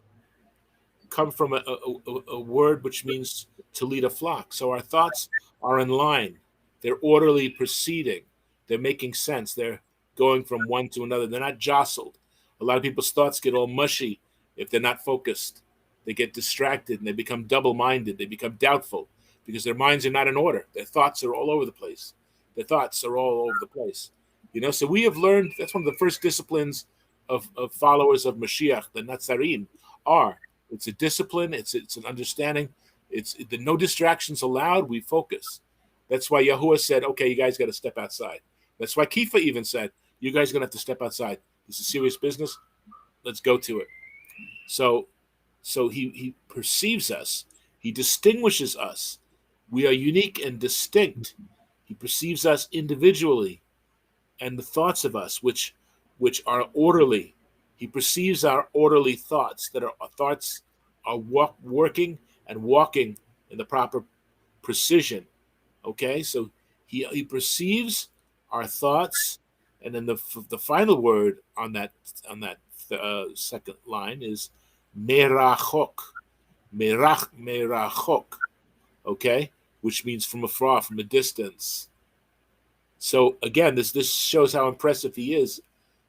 from a word which means to lead a flock. So our thoughts are in line. They're orderly proceeding. They're making sense. They're going from one to another. They're not jostled. A lot of people's thoughts get all mushy if they're not focused. They get distracted and they become double-minded. They become doubtful because their minds are not in order. Their thoughts are all over the place. So we have learned, that's one of the first disciplines of followers of Mashiach, the Nazarim, it's a discipline, it's an understanding, it's the no distractions allowed, we focus. That's why Yahuwah said, okay, you guys got to step outside. That's why Kifa even said, you guys are going to have to step outside. This is serious business. Let's go to it. So he perceives us. He distinguishes us. We are unique and distinct. He perceives us individually and the thoughts of us, which are orderly. He perceives our orderly thoughts, that our thoughts are working and walking in the proper precision. Okay, so he perceives our thoughts, and then the final word on that second line is merachok, merachok. Okay, which means from afar, from a distance. So again, this shows how impressive he is,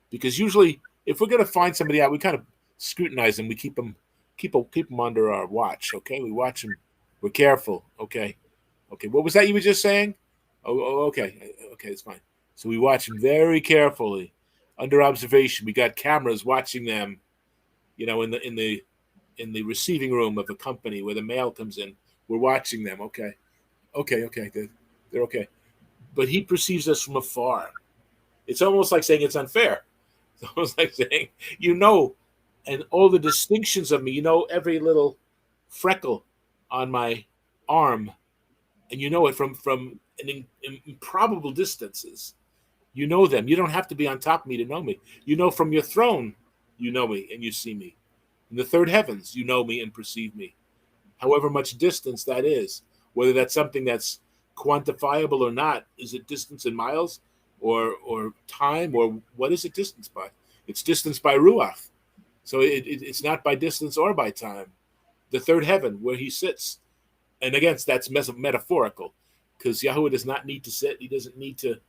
because usually if we're going to find somebody out, we kind of scrutinize them. We keep them under our watch. Okay, we watch them. We're careful. Okay. What was that you were just saying? Okay, it's fine. So we watch them very carefully, under observation. We got cameras watching them. In the receiving room of a company where the mail comes in, we're watching them. Okay, they're okay. But he perceives us from afar. It's almost like saying it's unfair. It's almost like saying, and all the distinctions of me, every little freckle on my arm, and it from improbable distances. You know them. You don't have to be on top of me to know me. From your throne, you know me and you see me. In the third heavens, you know me and perceive me. However much distance that is, whether that's something that's quantifiable or not. Is it distance in miles or time, or what is it distance by? It's distance by ruach. So it's not by distance or by time. The third heaven where he sits. And again, that's metaphorical, because Yahweh does not need to sit. He doesn't need to,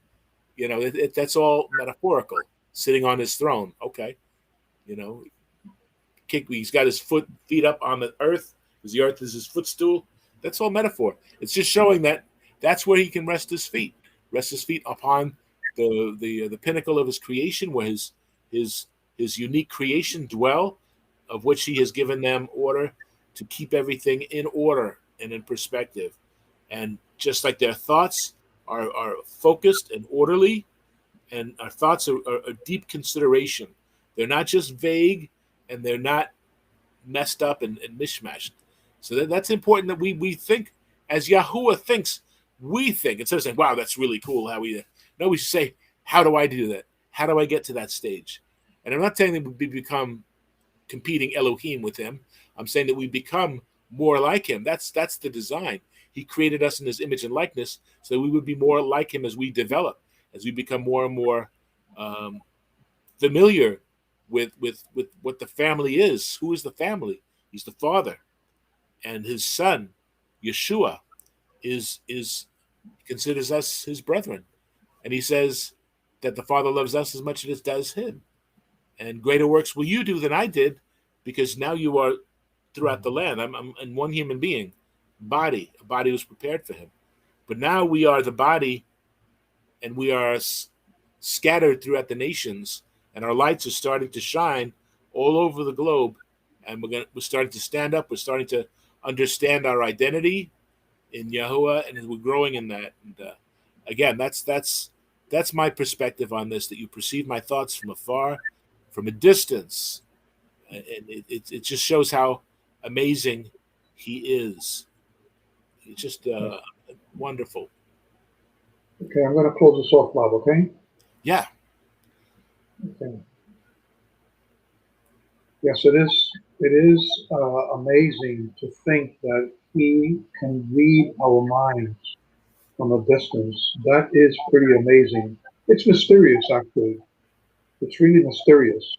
that's all metaphorical, sitting on his throne. Okay. He's got his feet up on the earth, because the earth is his footstool. That's all metaphor. It's just showing that that's where he can rest his feet upon the pinnacle of his creation, where his unique creation dwell, of which he has given them order to keep everything in order and in perspective. And just like their thoughts are focused and orderly, and our thoughts are a deep consideration. They're not just vague, and they're not messed up and mishmashed. So that's important, that we think as Yahuwah thinks. We think, instead of saying, wow, that's really cool how we, no, we should say, how do I do that? How do I get to that stage? And I'm not saying that we become competing Elohim with him. I'm saying that we become more like him. That's the design. He created us in his image and likeness, so we would be more like him as we develop, as we become more and more familiar with what the family is. Who is the family? He's the Father, and his Son, Yeshua, is considers us his brethren, and he says that the Father loves us as much as it does him. And greater works will you do than I did, because now you are throughout the land. I'm in one human being, a body was prepared for him. But now we are the body, and we are scattered throughout the nations, and our lights are starting to shine all over the globe, and we're starting to stand up. We're starting to understand our identity in Yahuwah, and we're growing in that. And again, that's my perspective on this, that you perceive my thoughts from afar, from a distance. And it just shows how amazing he is. It's just wonderful. Okay, I'm going to close this off, Bob, okay? Yeah. Okay. Yes, it is. It is amazing to think that he can read our minds from a distance. That is pretty amazing. It's mysterious, actually. It's really mysterious.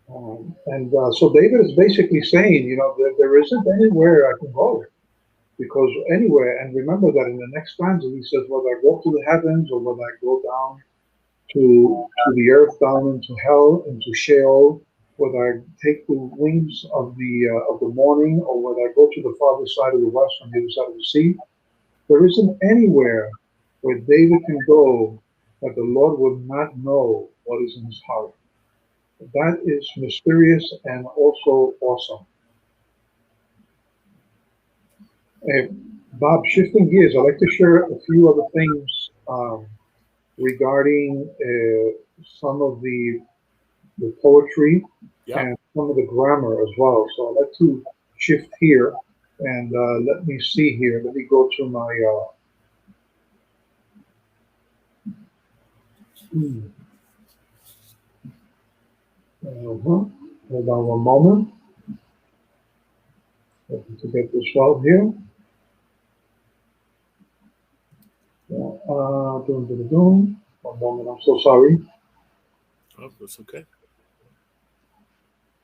So David is basically saying, there isn't anywhere I can go, because anywhere, and remember that in the next stanza he says, whether I go to the heavens or whether I go down to the earth, down into hell, into Sheol, whether I take the wings of the morning, or whether I go to the farther side of the west on the other side of the sea, there isn't anywhere where David can go that the Lord would not know what is in his heart. That is mysterious and also awesome. Bob, shifting gears, I'd like to share a few other things regarding some of the poetry, Yeah. and some of the grammar as well. So I'd like to shift here, and let me see here. Let me go to my hold on one moment. To get this out here. One moment, I'm so sorry. Oh, that's okay.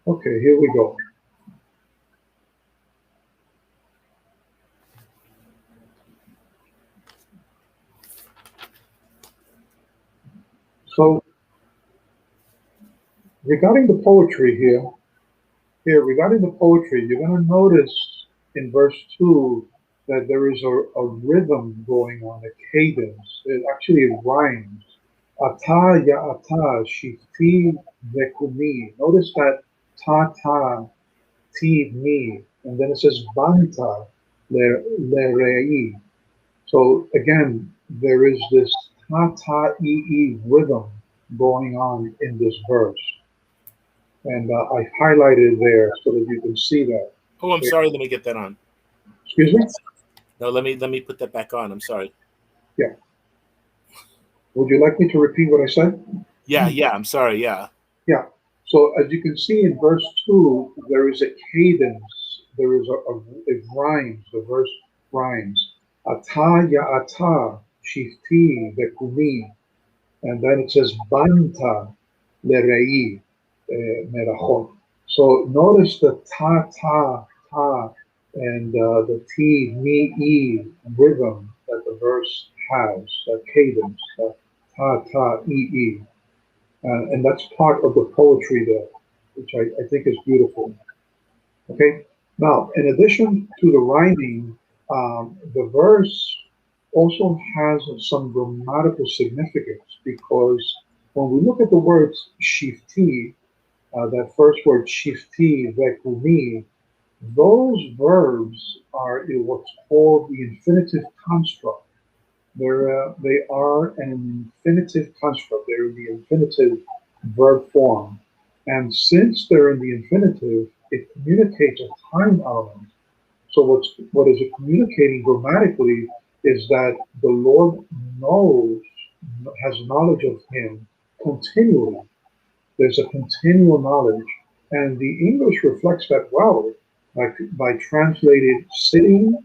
Okay, here we go. So, regarding the poetry regarding the poetry, you're going to notice in verse 2 that there is a rhythm going on, a cadence. It actually rhymes. Ata ya ata shifti vekumi. Notice that ta ta ti mi, and then it says banta le rei. So again, there is this ta ta e rhythm going on in this verse, and I highlighted there so that you can see that. Oh, I'm sorry. Let me get that on. Excuse me? No, let me put that back on. I'm sorry. Yeah. Would you like me to repeat what I said? Yeah. I'm sorry. Yeah. Yeah. So as you can see in verse 2, there is a cadence. There is it rhymes. The verse rhymes. Ata ya ata shifti vekumi. And then it says banta lerei merachot. So notice the ta ta ta and the ti mi e rhythm that the verse has, that cadence, that ta ta e. And that's part of the poetry there, which I think is beautiful. Okay. Now, in addition to the rhyming, the verse also has some grammatical significance because when we look at the words shifti, that first word shifti, vekumi, those verbs are in what's called the infinitive construct. They are an infinitive construct. They're in the infinitive verb form. And since they're in the infinitive, it communicates a time element. So what is it communicating grammatically is that the Lord knows, has knowledge of him continually. There's a continual knowledge. And the English reflects that well by translated sitting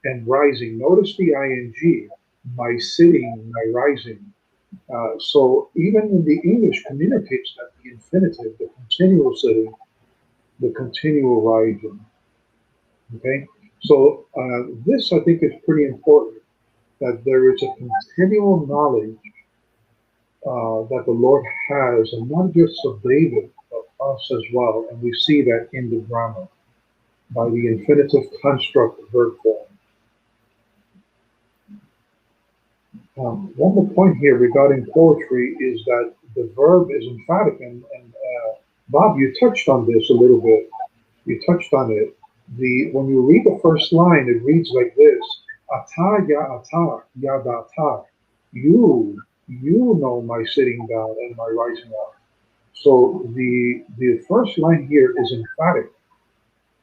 and rising. Notice the ing, my sitting, my rising. So even in the English communicates that the infinitive, the continual sitting, the continual rising. Okay? So this I think is pretty important, that there is a continual knowledge that the Lord has, and not just of David, but us as well. And we see that in the grammar by the infinitive construct verb form. One more point here regarding poetry is that the verb is emphatic, and Bob, you touched on this a little bit. You touched on it. When you read the first line, it reads like this: "Ata ya ata ya data." You know my sitting down and my rising up. So the first line here is emphatic.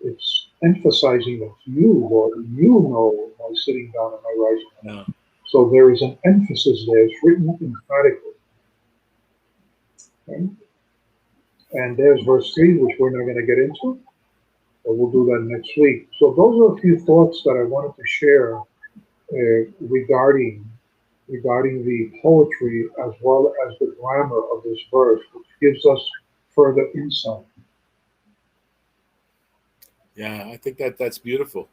It's emphasizing that you, Lord, you know my sitting down and my rising up. No. So there is an emphasis there. It's written emphatically. Okay? And there's verse 3, which we're not going to get into, but we'll do that next week. So those are a few thoughts that I wanted to share regarding the poetry as well as the grammar of this verse, which gives us further insight. Yeah, I think that's beautiful.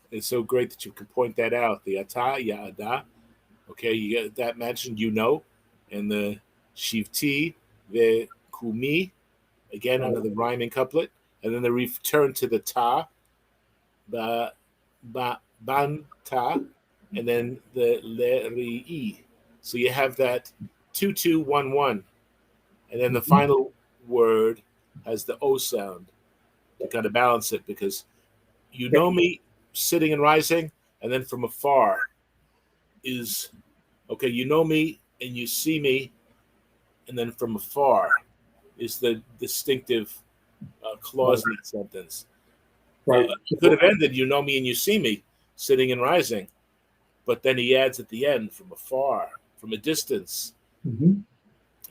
It's so great that you can point that out. The ata, ya ada. Okay, you get that mentioned, and the shivti, the kumi, again, another rhyming couplet, and then the return to the ta, the ban ta, and then the le ri. So you have that 2-2-1-1, and then the final word has the o sound to kind of balance it, because you know me sitting and rising, and then from afar is okay. You know me and you see me, and then from afar is the distinctive clause in that sentence. Right. It could have ended, you know me and you see me sitting and rising, but then he adds at the end, from afar, from a distance. Mm-hmm.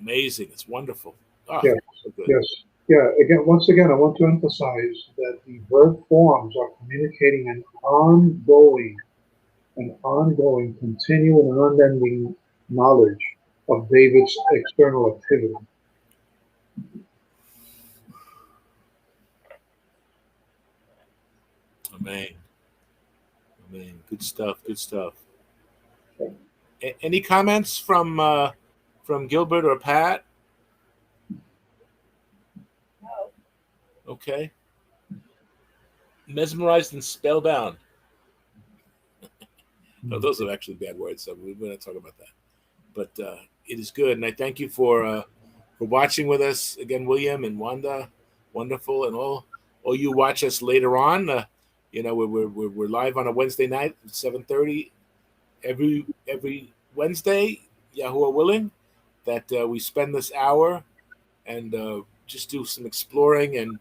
Amazing. It's wonderful. Oh, yes. So good. Yes. Yeah. Once again, I want to emphasize that the verb forms are communicating an ongoing, continual, and unending knowledge of David's external activity. Amen. Good stuff. Any comments from Gilbert or Pat? No. Okay. Mesmerized and spellbound. No, those are actually bad words, so we're going to talk about that. But it is good, and I thank you for watching with us again, William and Wanda. Wonderful, and all you watch us later on. We're live on a Wednesday night at 7:30 every Wednesday, Yahuwah willing, that we spend this hour and just do some exploring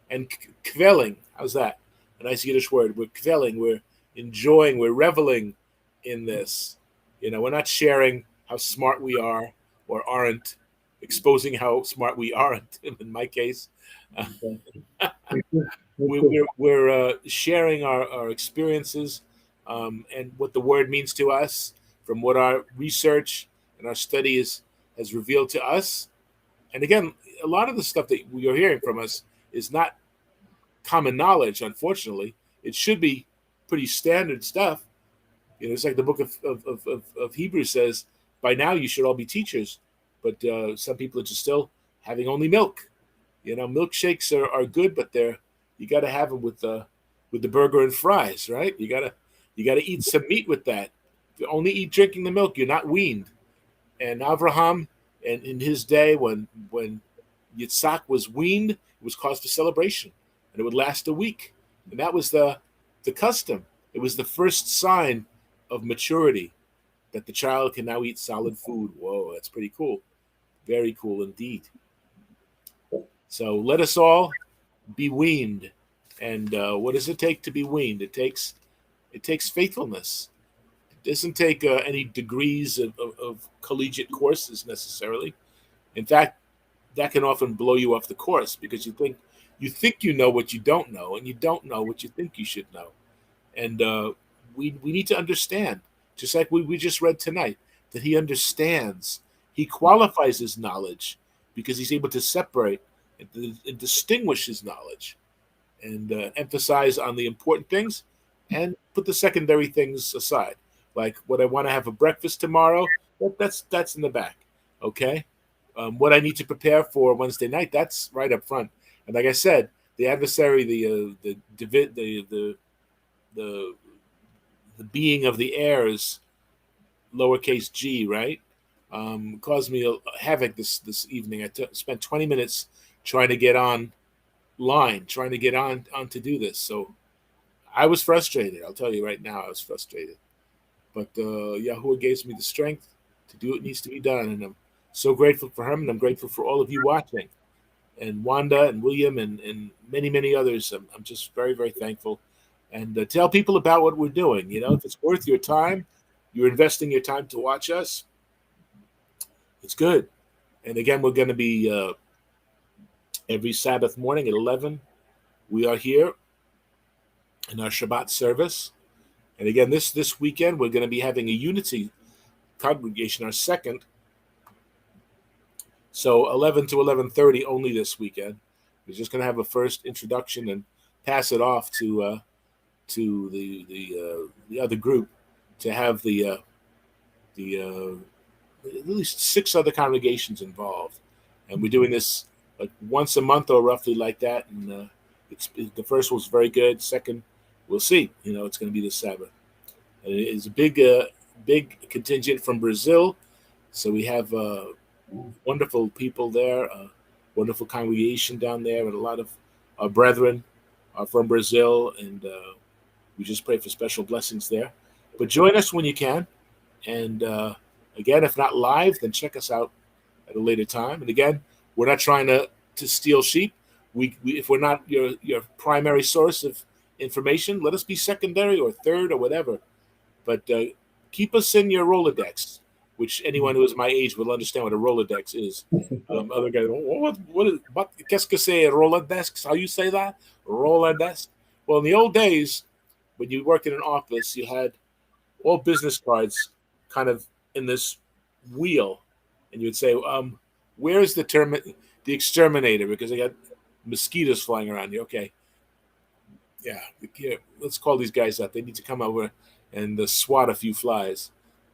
and kvelling. How's that? A nice Yiddish word. We're kvelling. We're enjoying. We're reveling in this. We're not sharing how smart we are or aren't, exposing how smart we aren't. In my case, we're sharing our experiences and what the word means to us from what our research and our study has revealed to us. And again, a lot of the stuff that you're hearing from us is not common knowledge, unfortunately. It should be pretty standard stuff. It's like the book of Hebrews says, by now you should all be teachers. But some people are just still having only milk. Milkshakes are good, but you got to have them with the burger and fries, right? You gotta eat some meat with that only eat drinking the milk. You're not weaned. And Avraham, and in his day, when Yitzhak was weaned, it was cause for celebration, and it would last a week. And that was the custom. It was the first sign of maturity that the child can now eat solid food. Whoa, that's pretty cool. Very cool indeed. So let us all be weaned. And what does it take to be weaned? It takes faithfulness. It doesn't take any degrees of collegiate courses necessarily. In fact, that can often blow you off the course because you think you know what you don't know, and you don't know what you think you should know. And we need to understand, just like we just read tonight, that he understands. He qualifies his knowledge because he's able to separate and distinguish his knowledge and emphasize on the important things and put the secondary things aside. Like what I want to have for breakfast tomorrow, that's in the back. Okay. What I need to prepare for Wednesday night, that's right up front. And like I said, the adversary, the being of the air is lowercase g, right? Caused me a havoc this evening. I spent 20 minutes trying to get on to do this. So I was frustrated. I'll tell you right now, I was frustrated. But Yahuwah gives me the strength to do what needs to be done, and I'm so grateful for him, and I'm grateful for all of you watching, and Wanda and William and many, many others. I'm just very, very thankful. And tell people about what we're doing. You know, if it's worth your time, you're investing your time to watch us, it's good. And again, we're going to be every Sabbath morning at 11. We are here in our Shabbat service. And again, this weekend, we're going to be having a unity congregation, our second. So 11 to 11:30 only this weekend. We're just going to have a first introduction and pass it off to the other group to have the at least 6 other congregations involved, and we're doing this like once a month or roughly like that. And the first was very good. Second, we'll see. You know, it's going to be this Sabbath, and it is a big contingent from Brazil. So we have wonderful people there, wonderful congregation down there, and a lot of our brethren are from Brazil, and we just pray for special blessings there. But join us when you can, and again, if not live, then check us out at a later time. And again, we're not trying to steal sheep. We if we're not your primary source of information, let us be secondary or third or whatever. But keep us in your Rolodex, which anyone who is my age will understand what a Rolodex is. Other guys, what qu'est-ce que c'est Rolodex? How you say that? Rolodex? Well, in the old days, when you worked in an office, you had all business cards kind of in this wheel, and you'd say, where's the exterminator? Because they got mosquitoes flying around you. Okay. Yeah, let's call these guys up. They need to come over and swat a few flies.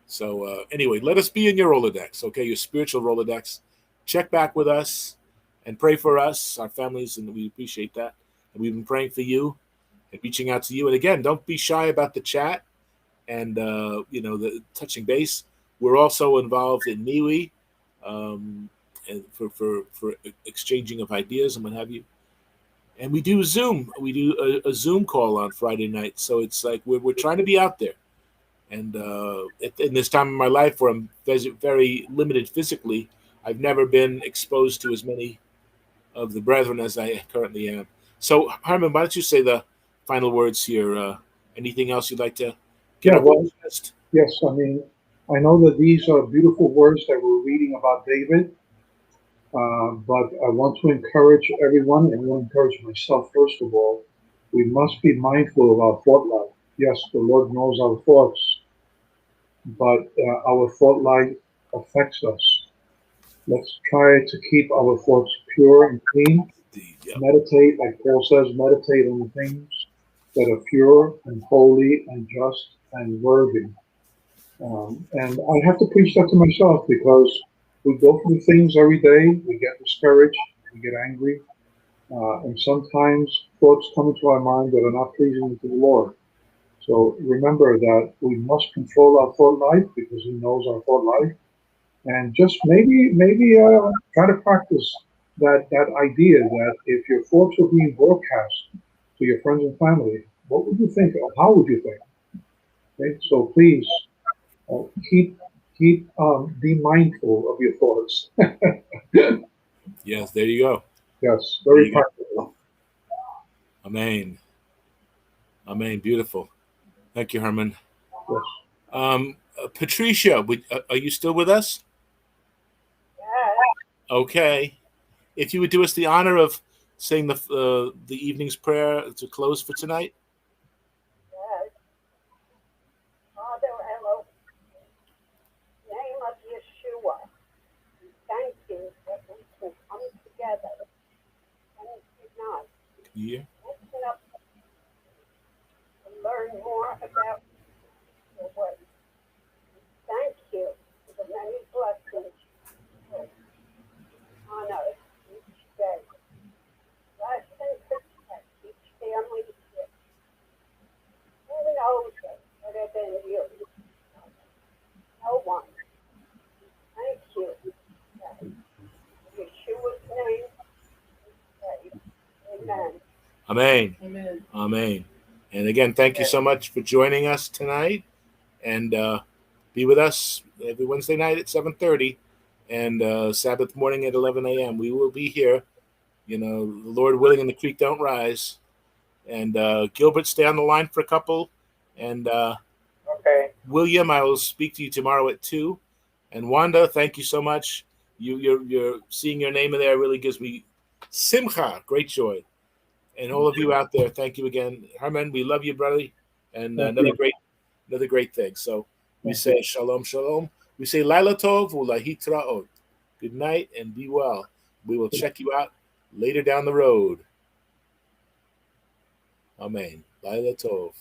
So anyway, let us be in your Rolodex, okay? Your spiritual Rolodex. Check back with us and pray for us, our families, and we appreciate that. And we've been praying for you and reaching out to you. And again, don't be shy about the chat and the touching base. We're also involved in MIDweek, and for exchanging of ideas and what have you. And we do Zoom. We do a Zoom call on Friday night. So it's like we're trying to be out there. And in this time in my life where I'm very limited physically, I've never been exposed to as many of the brethren as I currently am. So, Harmon, why don't you say the final words here? Anything else you'd like to get off the list? Yes, I mean, I know that these are beautiful words that we're reading about David, but I want to encourage everyone, and I want to encourage myself first of all. We must be mindful of our thought life. Yes, the Lord knows our thoughts, but our thought life affects us. Let's try to keep our thoughts pure and clean. Yep. Meditate, like Paul says, meditate on the things that are pure and holy and just and worthy. And I have to preach that to myself because we go through things every day. We get discouraged. We get angry. And sometimes thoughts come into our mind that are not pleasing to the Lord. So remember that we must control our thought life because he knows our thought life, and just maybe try to practice that idea that if your thoughts were being broadcast to your friends and family, what would you think? Or how would you think? Okay? So please keep be mindful of your thoughts. Yes, there you go. Yes, very practical. Amen. Amen. Beautiful. Thank you, Herman. Yes. Patricia, are you still with us? Okay. If you would do us the honor of saying the evening's prayer to close for tonight. Yes. Father, hello. Name of Yeshua. Thank you that we can come together and unite. Yeah. Open up and learn more about your word. Thank you for the many blessings on us each day. Bless and protect each family here. Who knows us better than you? No one. Thank you. In Yeshua's name, we pray. Amen. Amen. Amen. Amen. And again, thank you so much for joining us tonight, and be with us every Wednesday night at 7:30, and Sabbath morning at 11 a.m. We will be here. You know, the Lord willing, and the creek don't rise. And Gilbert, stay on the line for a couple. And Okay. William, I will speak to you tomorrow at 2. And Wanda, thank you so much. You're seeing your name in there really gives me simcha, great joy. And all of you out there, thank you again. Herman, we love you, brother. And another great thing. So we say shalom, shalom. We say laila tov ulahitraot. Good night and be well. We will check you out later down the road. Amen. Laila tov.